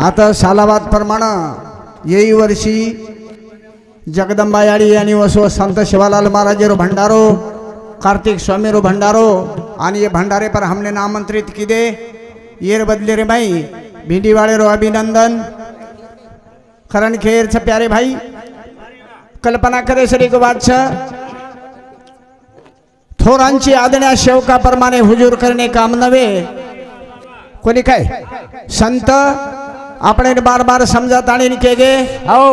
आता सालाबाद प्रमाणे येई वर्षी जगदंबा याडी आणि वसो संत शिवालाल महाराजेरो भंडारो कार्तिक स्वामीरो भंडारो आणि ये भंडारे पर हमने नामंत्रित की दे येर बदले रे भाई भिंडीवाड़े रो अभिनंदन करण खेर छ प्यारे भाई कल्पना करे श्री को बादशाह थोरांची आदण्या शेवका प्रमाणे हुजूर करणे काम नवे कोणी काय संत आपण बार बार समजत आणि के गे हो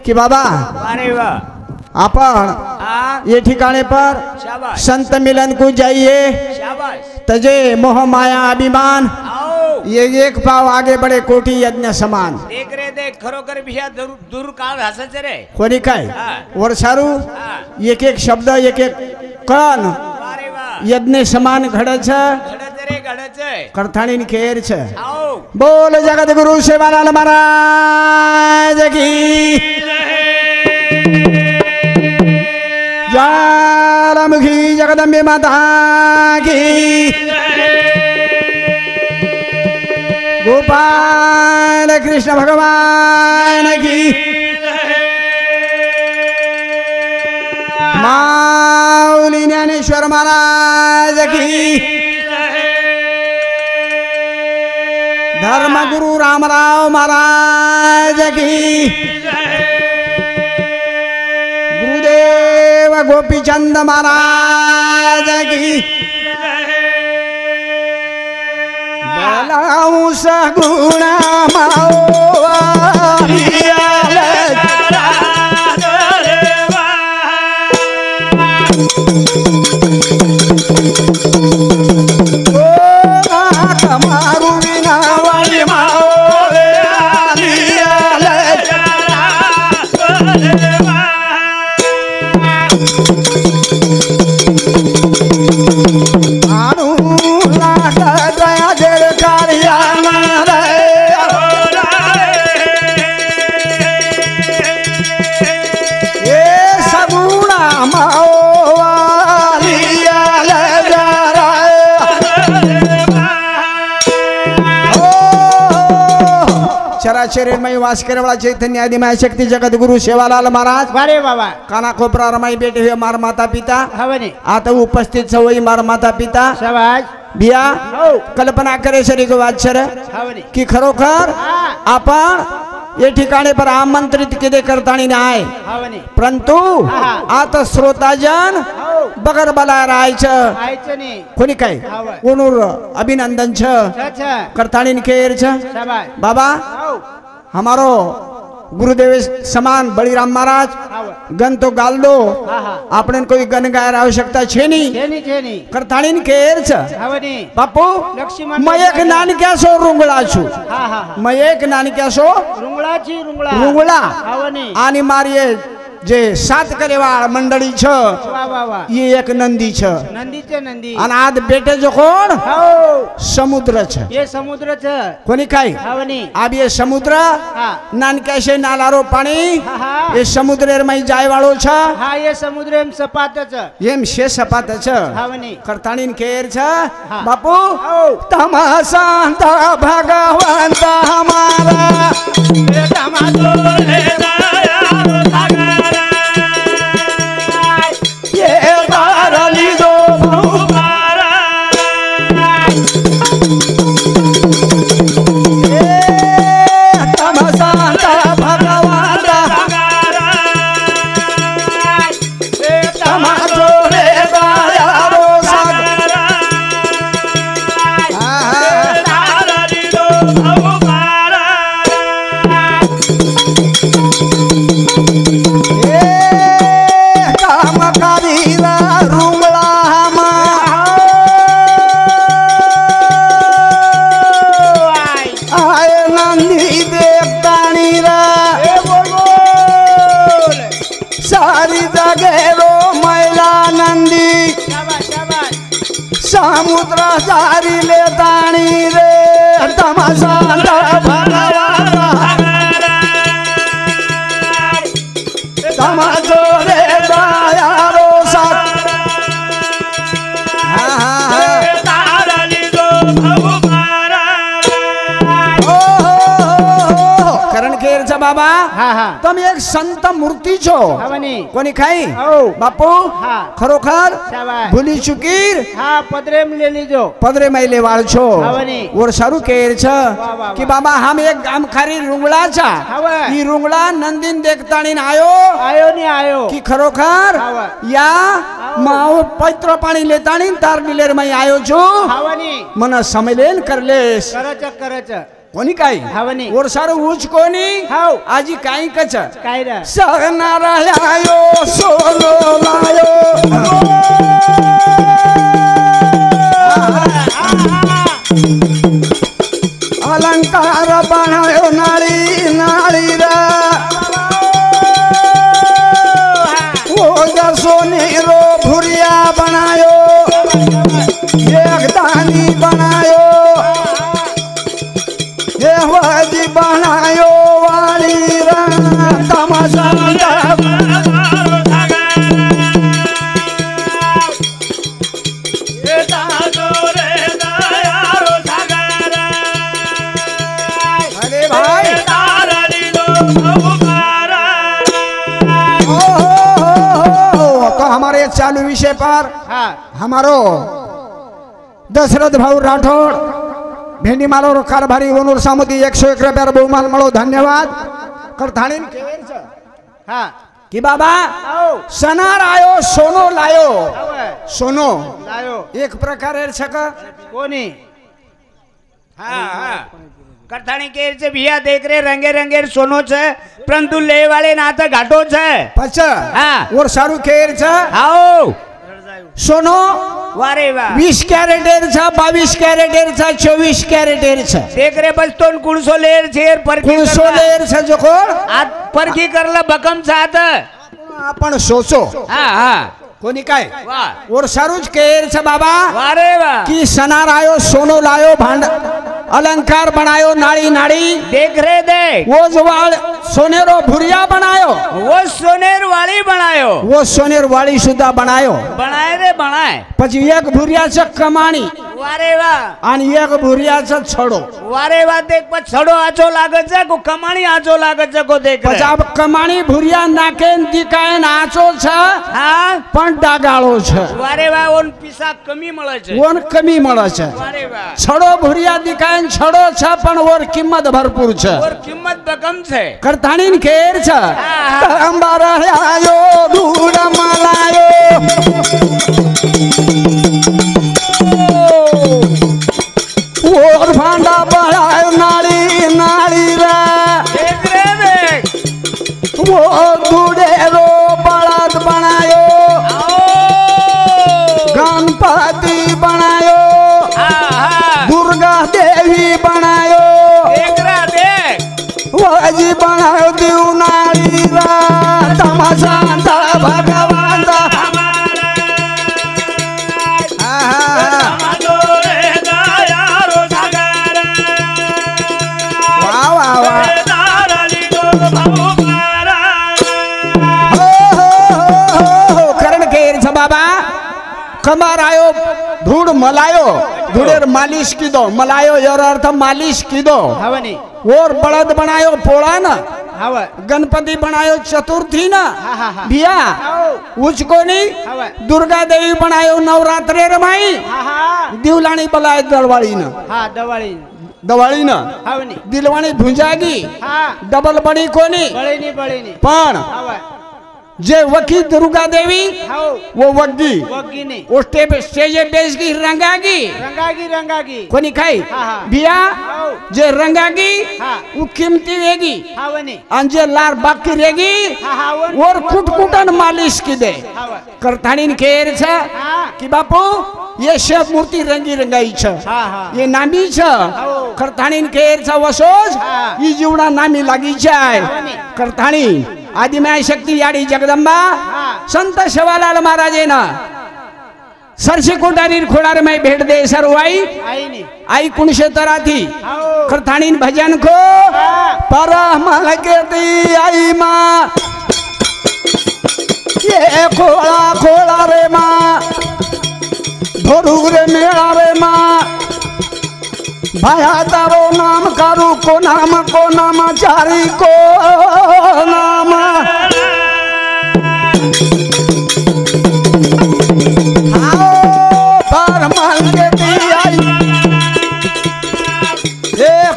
कि बाबा अरे वाह आपण ये ठिकाणे पर संत मिलन को जाइए तजे मोह माया अभिमान ये एक पाव आगे बड़े कोटी यज्ञ समान देख रे देख खरोखर विषया दूर काळ हसच रे कोणी काय वर्षारू एक एक शब्द एक एक कण यज्ञ समान घडच रे घडच करथाणी खेर छ बोल जगत गुरु सेवालाल महाराज की ज्वालामुखी जगदम्बे माता की गोपाल कृष्ण भगवान की माऊली ज्ञानेश्वर महाराज की धर्मगुरु रामराव महाराज की गुरुदेव गोपीचंद महाराज की बलाऊ सगुण मारू विना वाली चराचरमय वास करवला चैतन्य आदि माया शक्ति जगत गुरु सेवालाल महाराज अरे बाबा काना कोपरा रमाई बेटे हुए मार माता पिता हवने आता उपस्थित सवई मार माता पिता शाबाश बिया कल्पना करे शरी को वाचर हवने की खरोखर आपण ये ठिकाणे पर आमंत्रित किदे करतानी नाही परंतु आता श्रोताजन बगर बला राहायचं कोणी काय कोणूर अभिनंदन छ करतानी केर छ बाबा हमारो गुरुदेव समान बलिराम महाराज गन तो गाल दो आपने कोई गन गायर आवश्यकता छे नहीं करतानी केर छ बापू मैं एक नानक्या सो रुंगळा छु मैं एक नानक्या सो रुंगळा आणि मारिये जे सात करेवाळ मंडळी छ ये एक नंदी छ नंदी आणि आज बेटे जो कोण समुद्र छ ये समुद्र छ कोणी काय अब ये समुद्र नानक्याशे नालारो पाणी ये समुद्रेर मै जाय वाळो छ हा ये समुद्र एम सपात छ एम शे सपात छ करताणीन केर छ बापू तमाशांत भगवंत हमारा तमाशो रे दयाळु सागर समुद्र सारी ले ताणी रे तमाशा तमाशो रे दयाळु सागर तारली दो भगवान છે બાબા હા હા તમે એક સંત મૂર્તિ છો હવની કોની ખાઈ હો બાપુ હા ખરોખર શાબાશ ભૂલી ચૂકી હા પદરેમ લે લીજો પદરે મहिले વાળ છો હવની ઓર સારું કેર છે વાહ, વાહ. કે બાબા હમ એક ગામ ખારી રૂંગળા છે હવે ઈ રૂંગળા નંદીન દેખતાણી ને આયો આયો ને આયો की खरोखर हावा. या माओ पवित्र पाणी लेताणी तार डिलेर में आयो छो हवनी मन समलेन करलेस करच कोणी काय हवनी और सारो उच कोणी हाव आजी काय कच काय रे सहनारा आयो सोलो लायो अलंकार बनायो नाळी नाळी रा सोनेरो भुरिया बनायो एक दानी बनायो ये वाजी बनायो वाली रा तमाशा अरे भाई तो हमारे चालू विषय पर હા हमारो दशरथ भाऊ राठोड भेंडी मालो कारभारी वनूर सामुदी 101 रुपया बहुमान मळो धन्यवाद करथाणीन केर छ હા की बाबा આવો सनार आयो सोनो लायो હવે सोनो લાયો एक प्रकारे छ का કોની હા હા કરથાણી કેર છે ભિયા દેખ રે રંગે રંગે સોનો છે પરંતુ લે વાળે ના તો ઘાટો છે पच હા और सारू केर छ આવો सोनो વારે વાહ 20 कैरेटेर छ 22 कैरेटेर छ 24 कैरेटेर छ देख रे बसतोन कुळसो लेर छेर परखी कुळसो लेर छ जोकोड आ परखी करला बकम साथ आपण सोचो हा हा कोणी काय वाह और सारूच केर छ बाबा वारे वाह की सनार आयो सोनो लायो भांड अलंकार बनायो नाड़ी नाड़ी देख रे देख वो जवाल सोनेरो भुरिया बनायो वो सोनेर वाली बनायो वो सोनेर वाली सुद्धा बनायो बनाए रे बनाए પછી એક ભુરિયા છે કમાણી वारे वाह અને એક ભુરિયા છે છડો वारे वाह देख पर छड़ो आचो लागत છે को कमाणी आचो लागत છે को देख रे પછી આ કમાણી ભુરિયા નાકે દીકાય નાચો છે હા પણ ડાગાળો છે वारे वाह ओन પીસા કમી મળે છે ઓન કમી મળે છે वारे वाह છડો ભુરિયા દીકાય છડો છે પણ ઓર કિંમત ભરપૂર છે और कीमत बकम છે કરતાણીન કેર છે અંબાર આયો દૂર મલાયો ઓર ભાંડા બળાયો નાળી નાળી રે देख रे देख वो દૂડેરો બળદ બનાયો आओ ગણપતિ બનાયો हा हा दुर्गा देवी बनायो देख रे देख वाजी बनायो दिवनाळी रा तमाशा भगवान वाह वाह वाह हो करण केर छ बाबा कमार आयो धूड़ मलायो धूड़ेर मालिश की दो मलायो योर अर्थ मालिश की दो हवनी और बड़द बनायो पोड़ा ना हवे गणपति बनायो चतुर्थी ना हा हा हा बिया आओ उचको नहीं हवे दुर्गा देवी बनायो नवरात्रे रमाई हा हा दिवलाणी बलाय दळवाळी ना हा दवाळी दवाळी ना हवनी दिलवाणी भुंजागी हा डबल बड़ी कोनी बळीनी पण हवे जे वकी दुर्गा देवी हाओ वो वग्गी वगीनी वो स्टेज बेस की रंगागी रंगागी कोणी खाई हा, हा. बिया हाओ जे रंगागी हा वो किमती रेगी हवनी आणि जे लार बाकी रेगी हा हावन और कुटकुटन मालिश की दे हवे करताणीन केर छ हा की बापू ये शेफ मूर्ति रंगी रंगाई छ हा हा ये नामी छ हाओ करताणीन केर छ वसोज हा. ई जीवना नामी लागी छाय हावनी. करताणी आदिमाय शक्ती याडी जगदंबा हा संत शिवालाल महाराजेना सरशी कोटारीर खोडार में भेट दे सरवाई आईनी आई कुणशेतरा थी हाओ करताणीन भजन को हा परमल के दी आई माँ ये खोला खोला रे माँ धोरू रे मेला रे माँ भाया तारो नाम कारू को नाम चारी को नाम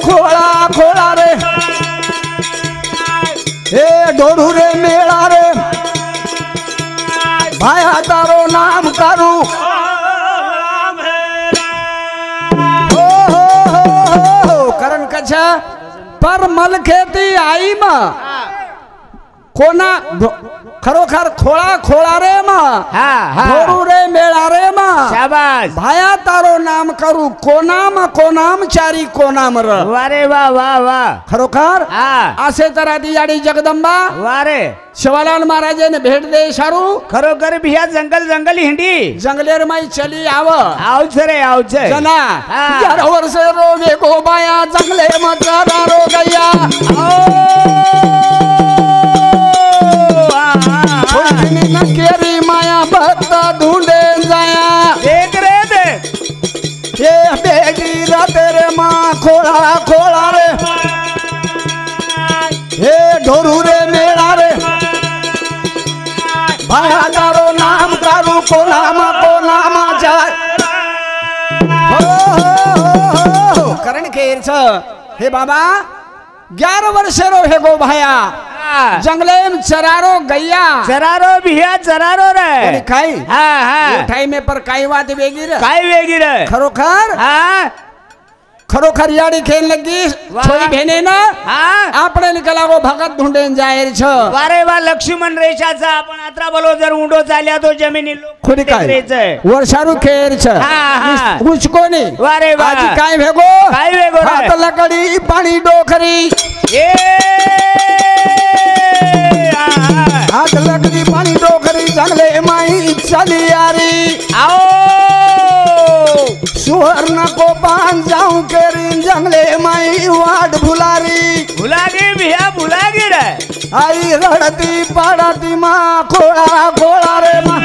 खोला खोला रे हे डोरू रे मेला रे भाया तारो नाम कारू करण कछ पर मल खेती आई मा कोना खरोखर खोला खोला रे मा डोरू रे मेला रे मा शाबाश भाया तारो नाम करू कोनाम चारी कोनाम र वारे वाह वाह वाह खरोखर हा असे तरा दियाडी जगदंबा वारे शिवालाल महाराजे ने भेट दे सारू खरोखर भिया जंगल जंगल हिंडी जंगलेर माई चली आव आवच रे आवच जना हा. 11 वर्ष रोगे गो बाया जंगले मचारा रो गया न केरी माया भक्त ढूंढे जाया देख रे देख ये बेगी राते रे माँ खोला खोला रे हे ढोरू रे मेला रे भाया तारो नाम कारू को नाम जाय हो करण खेर छ हे बाबा 11 वर्ष रो हे गो भाया जंगले में चरारो गैया चरारो भिया चरारो रे खाई हाँ हाँ उठाई में पर काई बात वेगी रे काय वेगी रे खरोखर हाँ खरोखर याडी खेल लगी छोरी भेने ना हाँ आपणे निकला वो भगत ढूंढे जाहीर छ वारे वा लक्ष्मण रेषाचा आपण आत्रा बोलो जर उंडो चालया तो जमिनी खुद काय वर्षारू खेर छ हाँ. उसको नहीं वारे वा आज काय भेगो काय वेगो रे हाथ लकड़ी पानी डोखरी ए हाथ लकड़ी पानी डोखरी जंगले माई चली यारी आओ सुवर्ण को पान जाऊं केरी जंगले माई वाट भुलारी भुलागी भिया भुलागी रे आई रड़ती पाड़ती माँ खोला खोला रे माँ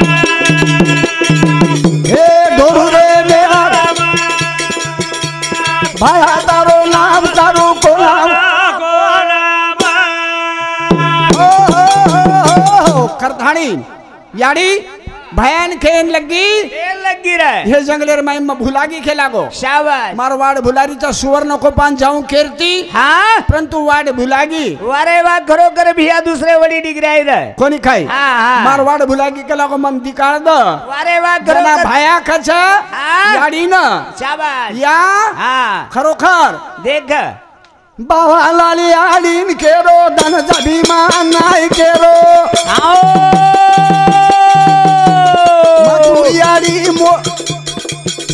हे ढोरू रे मेरा भाया तारो नाम तारू को नाम करधानी याडी भयान खेन लगी रे हे जंगलेर माई में भुलागी खेलागो शाबाश मारवाड़ भुलारीचा सुवर्ण को पान जाऊं केरती हाँ परंतु वाड भुलागी वारे वा खरोखर भिया दुसरे वडी डिग्राई रे कोणी खाई हाँ हाँ मारवाड़ भुलागी केलागो मन दिकाळ द वारे वा जना खरोखर भाया खच हाँ. याडी न शाबाश या हाँ खरोखर देख बावा लाली आडीन केरो धन जभिमान नाय केरो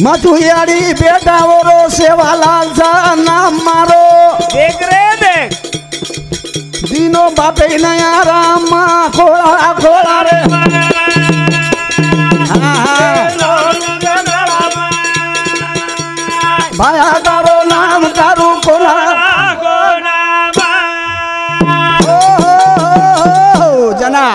मथुयारी बेटा वरो सेवालाल सा नाम मारो देख रे देख दिनो बापे नया राम खोला खोला रे भाया तारो नाम तारू कोला जना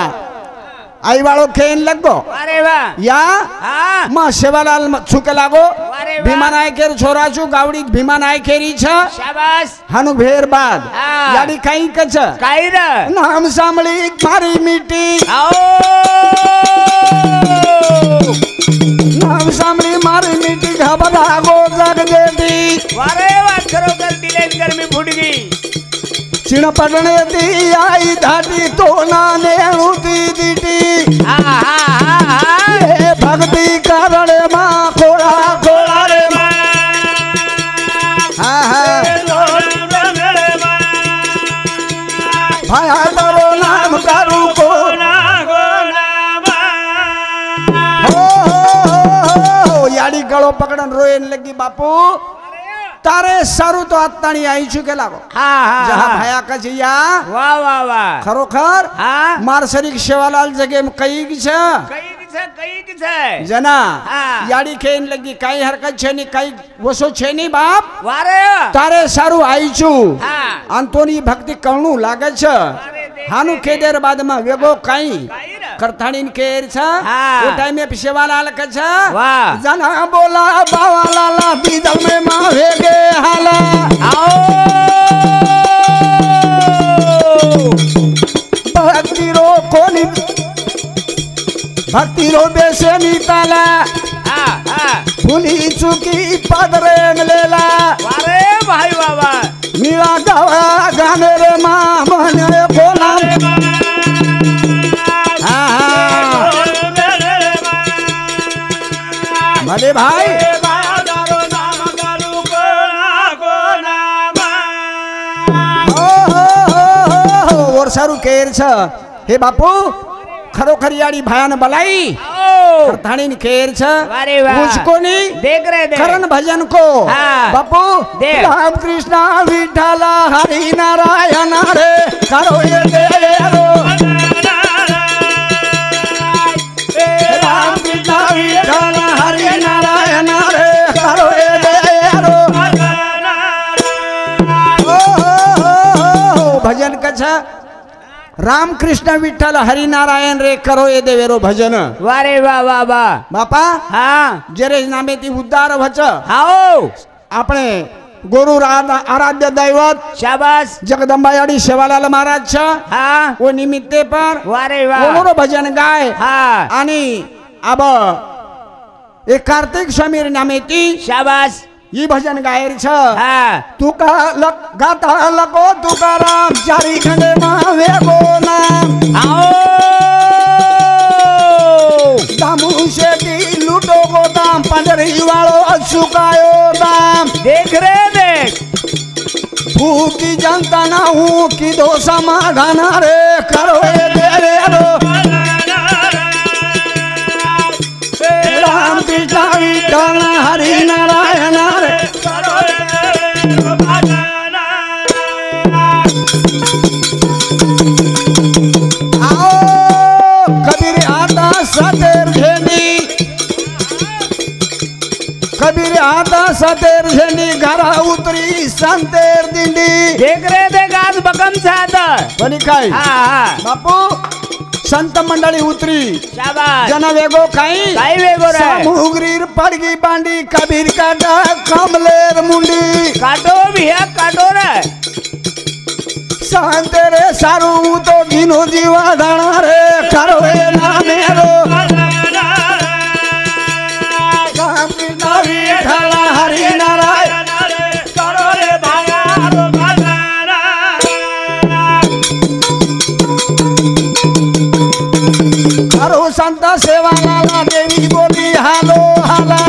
आई वालो खेन लगो अरे वाह या हाँ मां सेवालाल छुके लागो अरे वाह. भीमा नायकेर छोरा छु गावडी भीमा नायकेरी छ शाबाश हानु भेर बाद हाँ. याडी काई कछ काय रे नाम सामली मारी मिटी आओ नाम सामली मारी मिटी घबरा गो जग देती वारे वा खरोखर दिलेन गर्मी फुट गई चिण पडणे ती आई धाटी तो ना नेणुती दिटी हाँ हाँ हाँ हाँ ये भक्ति कारण मां खोला खोला रे हाँ हाँ भाया तारो नाम कारू को हो याडी गळो पकडन रोयन लगी बापू तारे सारू तो आत्तानी आई चुके लागो हाँ हाँ जहाँ हाँ. भाया कजिया वाह वाह वाह खरोखर हाँ मारसरिक सेवालाल जगे में कई की छ कई किसे जना हाँ. याडी खेन लगी कई हरकत छेनी कई वसो छेनी बाप वारे तारे सारू आई छु हाँ अंतोनी भक्ति करणू लागे छ हानु खेदेर बाद में वेगो कई करताणी केर छ हाँ। वो टाइम में सेवालाल का छ वाह। जना बोला बावा लाला दीदल में मावे गे हाला आओ भक्ति रो बेसे निताला हाँ हाँ फुली चुकी पदरे लेला अरे भाई बाबा नीला गावा गाने रे माँ बने बोला भले भाई और सारू केर छ हे बापू खरोखर याडी भयान बलाई करताणी केर छ वारे वाह। मुझको नहीं देख रहे थे करण भजन को हाँ। बापू देख। राम कृष्ण विठ्ठल हरि नारायण रे करो ये देरो राम कृष्ण विठ्ठल हरि नारायण रे करो ये देरो ओ भजन कछ राम कृष्ण विठ्ठल हरि नारायण रे करो ये देवेरो भजन वारे वाह वाह वाह बापा हाँ जरे नामे ती उद्धार वच आओ આપણે ગુરુ આરાધ્ય દૈવત शाबाश જગદંબાયાડી સેવાલાલ મહારાજ છે हाँ ઓ નિમિત્તે પર वारे वाह ઓનો ભજન ગાય हाँ आणि अब એ કાર્તિક સ્વામી નામેતી शाबाश ઈ ભજન ગાયેર છે हाँ તુકા ગાતા લકો તુકારામ ચારી ખંડે માં વેગો નામ आओ દામુ શેટી લૂટો ગો દામ પાંદરી વાળો સુકાયો દામ देख रहे देख भूखी जनता ना हूँ कि दो समाधान रे करो ये देरे रो राम कृष्ण विठ्ठल हरि नारायण रे आओ कबीर आता सतेर झेंडी कबीर आता सतेर झेंडी घरा उतरी संतेर दिंडी देख रहे देख आज बकम छाता बनी काय हाँ हाँ बापू संत मंडळी उतरी शाबाश जन वेगो काही काही वेगो रे मुगरीर पडगी बांडी कबीर काटा कमलेर मुंडी काटो भैया काटो रे शांते रे सारू तो घिनो जीवा दाणा रे करो ए नामेरो राम कृष्ण विठ्ठल हरि नारायण करो रे भाया करो संत सेवा लाला देवी बोली हालो हाला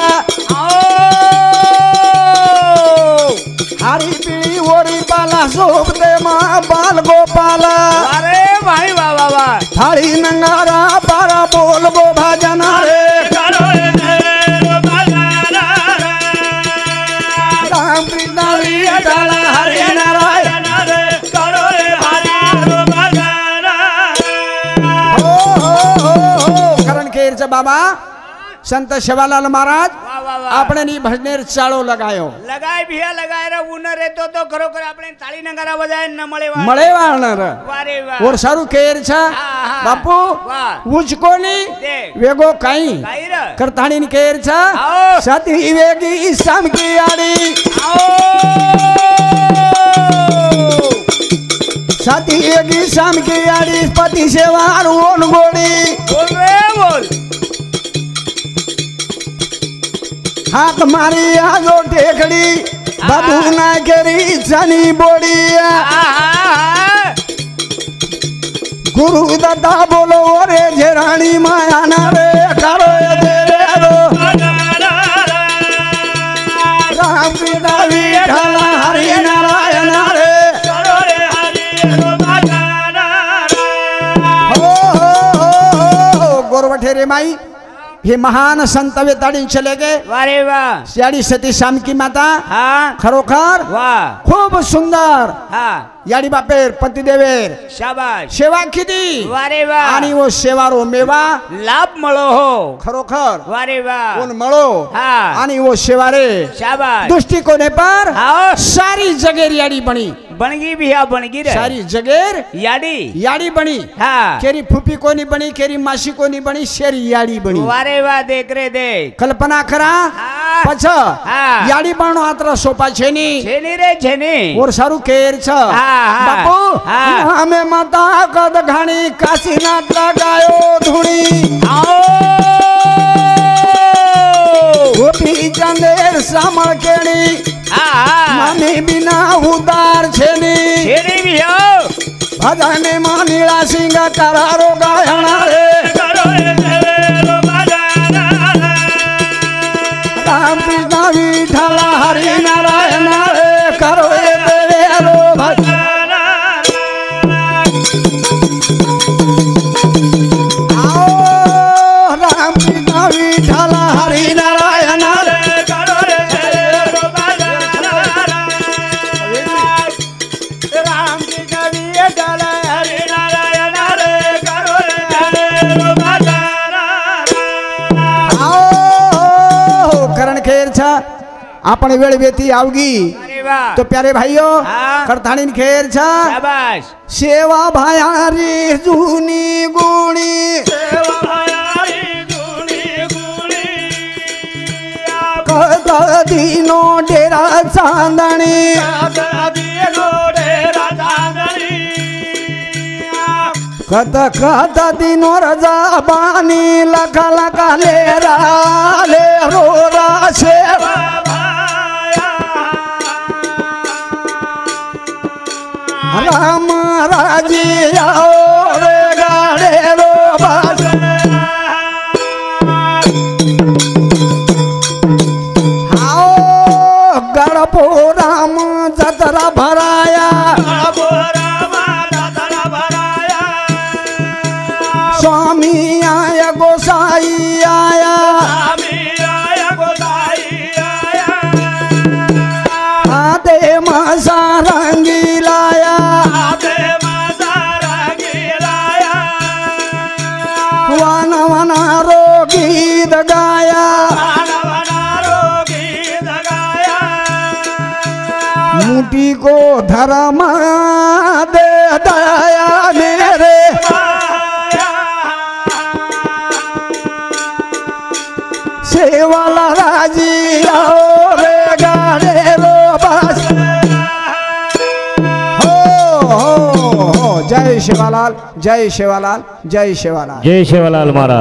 हरी पीड़ी ओरी पाला शोभते माँ बाल गोपाला अरे भाई वाह वाह वाह थाली नंगारा पारा बोल गो भजन रे राम कृष्ण विठ्ठल हरि नारायण करण खेर से बाबा संत सेवालाल महाराज वाह वाह वाह આપણે ની ભજનેર ચાળો લગાયો लगाय भैया लगाय रे उन्नर રહેતો તો ખરોખર આપણે તાળી નગારા બજાય ન મળે વાહ મળે વાળનાર વારે વાહ ઓર સારું કેર છે હા. બાપુ વાહ. ઉચકો ની દેખ. વેગો કાઈ કાઈ રે કરતાણી ની કેર છે આવો. સતી વેગી સામ की આડી आओ સતી વેગી સામ की આડી પતિ સેવાર ઓન ગોડી बोल रे बोल हाक मारी आजो टेकड़ी बाबू ना करी चनी बोड़ी गुरु दादा बोलो रे जेरानी माया ना रे करो ये दे रे रो राम कृष्ण विठ्ठल हरि नारायण रे हो गोरवठे रे माई हे महान संत वेताड़ी चले गए वारे वाह याडी सती शाम की माता हाँ खरोखर वाह खूप सुंदर हाँ याडी बापेर पतिदेवेर शाबाश सेवा किती वारे वाह आणि वो सेवारो मेवा लाभ મળો हो खरोखर वारे वाह कोण मळो हाँ. आणि वो सेवारे शाबाश दृष्टिकोने पर हाँ सारी जगेर याडी बनी बनगी बिया बनगी रे सारी जगेर याडी याडी बनी हाँ केरी फुफी कोनी बनी केरी मासी कोनी बनी शेरी याडी बनी वारे वाह देख रे देख कल्पना करा हाँ पछ हाँ याडी बाणो आत्र सोपा छेनी छेनी रे छेनी और सारू केर छ हाँ। बापू हाँ। हमें माता कद घाणी काशीनाथ लगायो धुणी आओ गोपी चंदेर सामळ केणी हाँ मामी बिना उदार छेनी छेनी बिया भजने मानीला सिंह करारो गायणा रे राम कृष्ण विठ्ठल हरि नारायण रे करो रे देवेरो भजन आओ राम कृष्ण विठ्ठल हरि नारायण रे करो रे देवेरो भजन राम कृष्ण विठ्ठल हरि नारायण रे करो रे देवेरो भजन आओ करण खेर छ आपण वेळ बेती आवगी अरे वाह तो प्यारे भाइयों हाँ। करताणी खेर छ शाबाश सेवा भायारी जुनी गुणी कदीनो डेरा चांदणी कत कत दिनो रजा बानी लखा लखा लेरा ले रो राशे राम राजी आओ रे गाड़े रो बास आओ गड़पो राम जतरा भराया स्वामी आया गोसाई आया आदे मासा रंगी लाया वन वन गीत गाया मुटी को धर्म दे दया मेरे सेवाला राजी आओ रे गाड़े रो बस हो जय शिवालाल जय शिवालाल जय शिवालाल जय शिवलाल महाराज।